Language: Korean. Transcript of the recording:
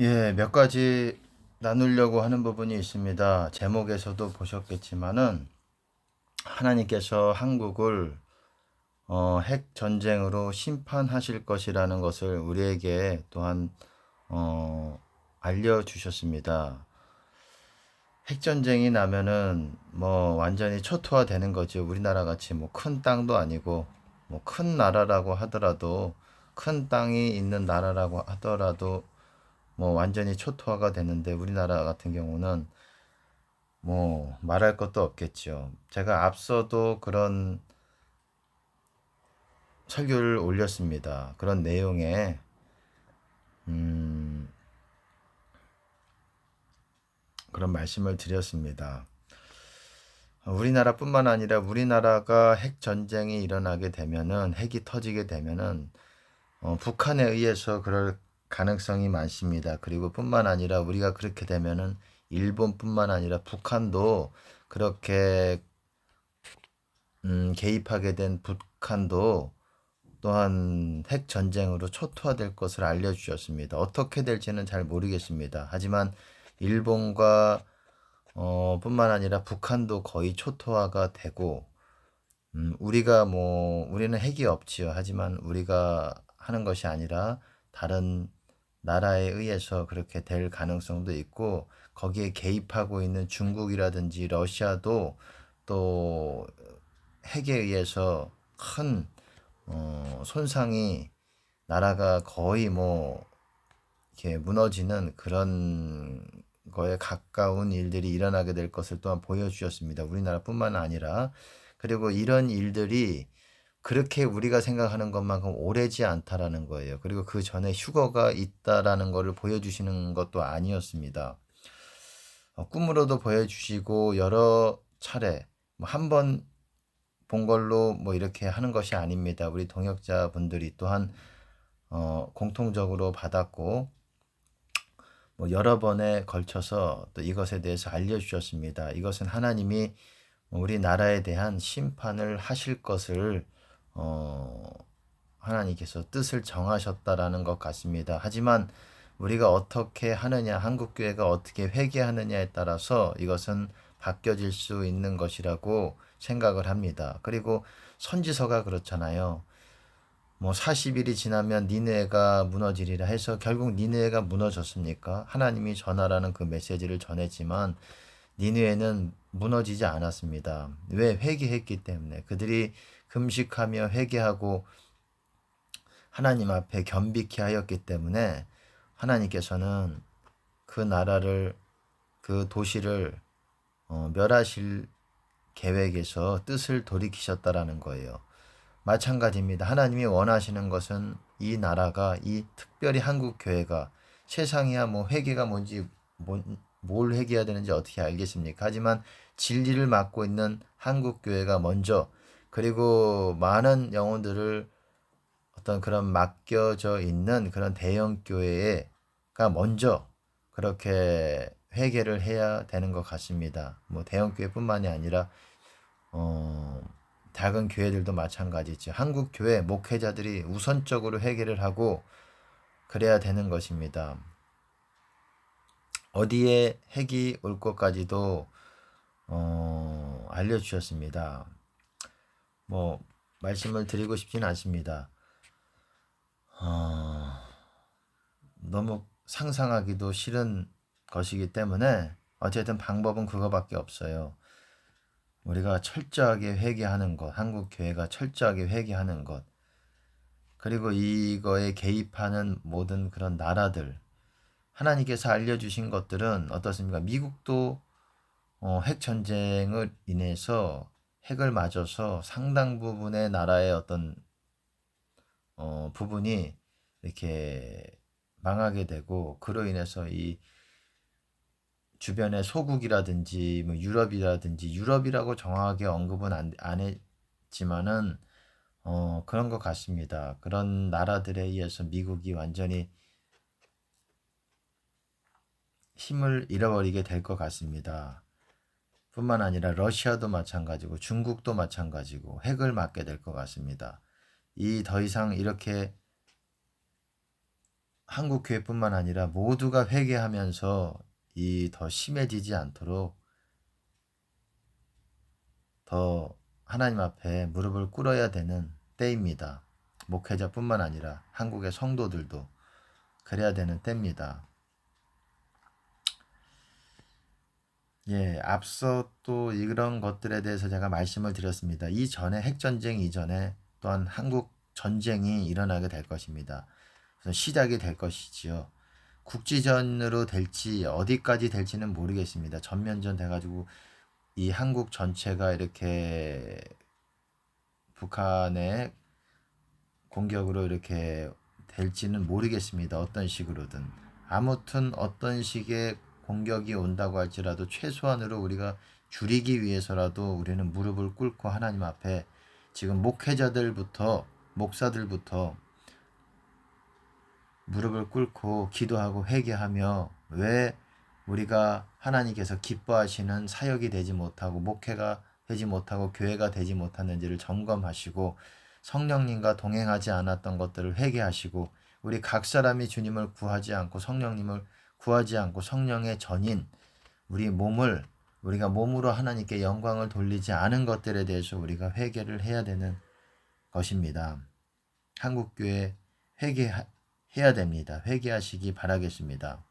예, 몇 가지 나누려고 하는 부분이 있습니다. 제목에서도 보셨겠지만은 하나님께서 한국을 핵 전쟁으로 심판하실 것이라는 것을 우리에게 또한 알려주셨습니다. 핵 전쟁이 나면은 뭐 완전히 초토화되는 거죠. 우리나라 같이 뭐 큰 땅도 아니고 뭐 큰 나라라고 하더라도 큰 땅이 있는 나라라고 하더라도 뭐 완전히 초토화가 되는데 우리나라 같은 경우는 뭐 말할 것도 없겠죠. 제가 앞서도 그런 설교를 올렸습니다. 그런 내용에 그런 말씀을 드렸습니다. 우리나라뿐만 아니라 우리나라가 핵 전쟁이 일어나게 되면은 핵이 터지게 되면은 북한에 의해서 그럴 가능성이 많습니다. 그리고 뿐만 아니라 우리가 그렇게 되면은 일본뿐만 아니라 북한도 그렇게 개입하게 된 북한도 또한 핵 전쟁으로 초토화될 것을 알려주셨습니다. 어떻게 될지는 잘 모르겠습니다. 하지만 일본과 뿐만 아니라 북한도 거의 초토화가 되고 우리가 뭐 우리는 핵이 없지요. 하지만 우리가 하는 것이 아니라 다른 나라에 의해서 그렇게 될 가능성도 있고 거기에 개입하고 있는 중국이라든지 러시아도 또 핵에 의해서 큰 손상이 나라가 거의 뭐 이렇게 무너지는 그런 거에 가까운 일들이 일어나게 될 것을 또한 보여주셨습니다. 우리나라뿐만 아니라 그리고 이런 일들이 그렇게 우리가 생각하는 것만큼 오래지 않다라는 거예요. 그리고 그 전에 휴거가 있다라는 것을 보여주시는 것도 아니었습니다. 꿈으로도 보여주시고 여러 차례 한 번 본 걸로 뭐 이렇게 하는 것이 아닙니다. 우리 동역자분들이 또한 공통적으로 받았고 뭐 여러 번에 걸쳐서 또 이것에 대해서 알려주셨습니다. 이것은 하나님이 우리나라에 대한 심판을 하실 것을 하나님께서 뜻을 정하셨다라는 것 같습니다. 하지만 우리가 어떻게 하느냐, 한국교회가 어떻게 회개하느냐에 따라서 이것은 바뀌어질 수 있는 것이라고 생각을 합니다. 그리고 선지서가 그렇잖아요. 뭐 40일이 지나면 니느웨가 무너지리라 해서 결국 니느웨가 무너졌습니까? 하나님이 전하라는 그 메시지를 전했지만 니느웨는 무너지지 않았습니다. 왜? 회개했기 때문에. 그들이 금식하며 회개하고 하나님 앞에 겸비케 하였기 때문에 하나님께서는 그 나라를 그 도시를 멸하실 계획에서 뜻을 돌이키셨다라는 거예요. 마찬가지입니다. 하나님이 원하시는 것은 이 나라가 이 특별히 한국 교회가 세상이야 뭐 회개가 뭔지 뭘 회개해야 되는지 어떻게 알겠습니까? 하지만 진리를 맡고 있는 한국 교회가 먼저 그리고 많은 영혼들을 어떤 그런 맡겨져 있는 그런 대형 교회가 먼저 그렇게 회개를 해야 되는 것 같습니다. 뭐 대형 교회뿐만이 아니라 작은 교회들도 마찬가지죠. 한국 교회 목회자들이 우선적으로 회개를 하고 그래야 되는 것입니다. 어디에 핵이 올 것까지도 알려주셨습니다. 뭐 말씀을 드리고 싶지는 않습니다. 너무 상상하기도 싫은 것이기 때문에 어쨌든 방법은 그거밖에 없어요. 우리가 철저하게 회개하는 것, 한국 교회가 철저하게 회개하는 것, 그리고 이거에 개입하는 모든 그런 나라들, 하나님께서 알려주신 것들은 어떻습니까? 미국도 핵 전쟁을 인해서 핵을 맞아서 상당 부분의 나라의 어떤 부분이 이렇게 망하게 되고 그로 인해서 이 주변의 소국이라든지 뭐 유럽이라든지 유럽이라고 정확하게 언급은 안 했지만은 그런 것 같습니다. 그런 나라들에 의해서 미국이 완전히 힘을 잃어버리게 될 것 같습니다. 뿐만 아니라 러시아도 마찬가지고 중국도 마찬가지고 핵을 맞게 될 것 같습니다. 이 더 이상 이렇게 한국 교회뿐만 아니라 모두가 회개하면서 이 더 심해지지 않도록 더 하나님 앞에 무릎을 꿇어야 되는 때입니다. 목회자뿐만 아니라 한국의 성도들도 그래야 되는 때입니다. 예, 앞서 또 이런 것들에 대해서 제가 말씀을 드렸습니다. 이전에 핵전쟁 이전에 또한 한국 전쟁이 일어나게 될 것입니다. 그래서 시작이 될 것이지요. 국지전으로 될지 어디까지 될지는 모르겠습니다. 전면전 돼가지고 이 한국 전체가 이렇게 북한의 공격으로 이렇게 될지는 모르겠습니다. 어떤 식으로든. 아무튼 어떤 식의 공격이 온다고 할지라도 최소한으로 우리가 줄이기 위해서라도 우리는 무릎을 꿇고 하나님 앞에 지금 목사들부터 무릎을 꿇고 기도하고 회개하며 왜 우리가 하나님께서 기뻐하시는 사역이 되지 못하고 목회가 되지 못하고 교회가 되지 못하는지를 점검하시고 성령님과 동행하지 않았던 것들을 회개하시고 우리 각 사람이 주님을 구하지 않고 성령님을 구하지 않고 성령의 전인 우리가 몸으로 하나님께 영광을 돌리지 않은 것들에 대해서 우리가 회개를 해야 되는 것입니다. 한국교회 회개해야 됩니다. 회개하시기 바라겠습니다.